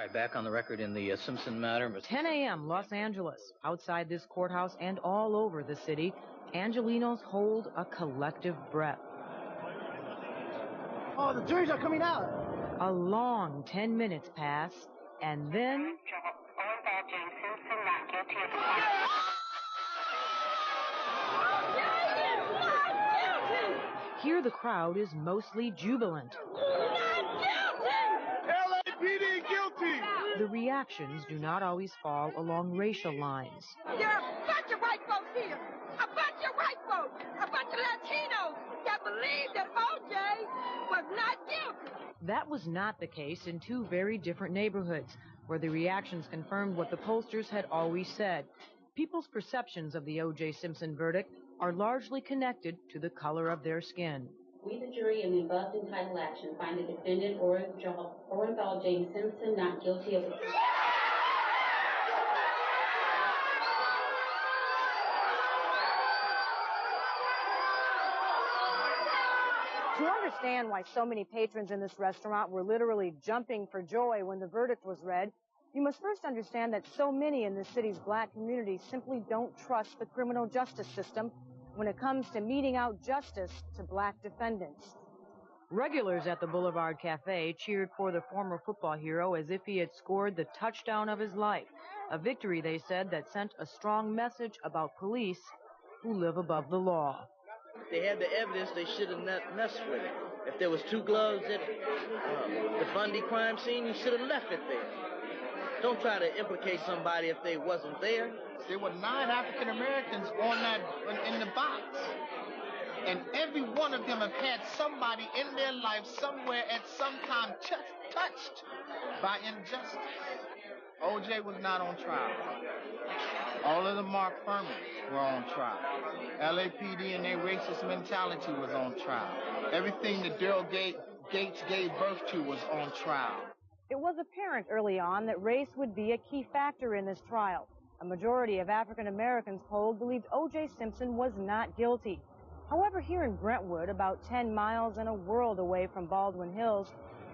right, back on the record in the Simpson matter. 10 a.m. Los Angeles. Outside this courthouse and all over the city, Angelenos hold a collective breath. Oh, the juries are coming out. A long 10 minutes pass, and then... Here the crowd is mostly jubilant. LAPD guilty! The reactions do not always fall along racial lines. There are a bunch of white folks here. A bunch of white folks. A bunch of Latinos that believe that O.J. was not guilty. That was not the case in two very different neighborhoods, where the reactions confirmed what the pollsters had always said. People's perceptions of the O.J. Simpson verdict are largely connected to the color of their skin. We, the jury, in the above entitled action, find the defendant, Orenthal James Simpson, not guilty of the crime. To understand why so many patrons in this restaurant were literally jumping for joy when the verdict was read, you must first understand that so many in the city's black community simply don't trust the criminal justice system when it comes to meting out justice to black defendants. Regulars at the Boulevard Cafe cheered for the former football hero as if he had scored the touchdown of his life, a victory, they said, that sent a strong message about police who live above the law. They had the evidence, they should have not messed with it. If there was two gloves at the Bundy crime scene, you should have left it there. Don't try to implicate somebody if they wasn't there. There were 9 African Americans in the box. And every one of them have had somebody in their life somewhere at some time touched by injustice. O.J. was not on trial. All of the Mark Furmans were on trial. LAPD and their racist mentality was on trial. Everything that Daryl Gates gave birth to was on trial. It was apparent early on that race would be a key factor in this trial. A majority of African Americans polled believed O.J. Simpson was not guilty. However, here in Brentwood, about 10 miles and a world away from Baldwin Hills,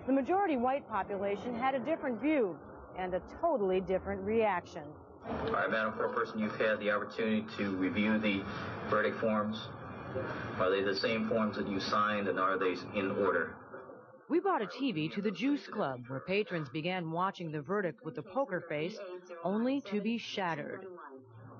the majority white population had a different view and a totally different reaction. All right, Madam Foreperson, you've had the opportunity to review the verdict forms. Are they the same forms that you signed, and are they in order? We brought a TV to the Juice Club, where patrons began watching the verdict with a poker face, only to be shattered.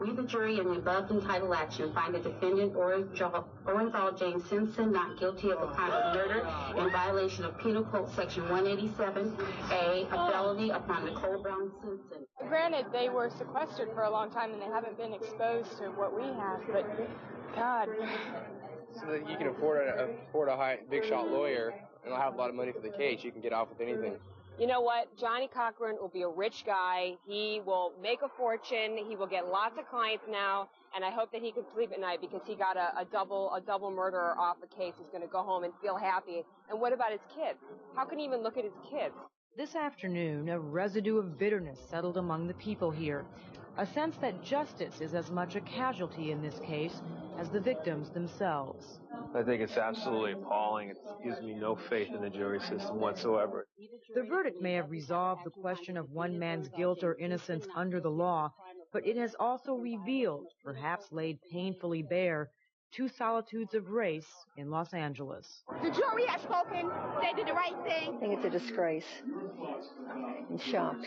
We, the jury, in the above entitled action, find the defendant, Orenthal James Simpson, not guilty of the crime of murder in violation of Penal Code Section 187A, a felony upon Nicole Brown Simpson. Granted, they were sequestered for a long time and they haven't been exposed to what we have, but God. So that you can afford a big shot lawyer and have a lot of money for the case, you can get off with anything. You know what? Johnny Cochran will be a rich guy. He will make a fortune. He will get lots of clients now, and I hope that he can sleep at night because he got a double murderer off the case. He's going to go home and feel happy. And what about his kids? How can he even look at his kids? This afternoon, a residue of bitterness settled among the people here, a sense that justice is as much a casualty in this case as the victims themselves. I think it's absolutely appalling. It gives me no faith in the jury system whatsoever. The verdict may have resolved the question of one man's guilt or innocence under the law, but it has also revealed, perhaps laid painfully bare, two solitudes of race in Los Angeles. The jury has spoken. They did the right thing. I think it's a disgrace. I'm shocked.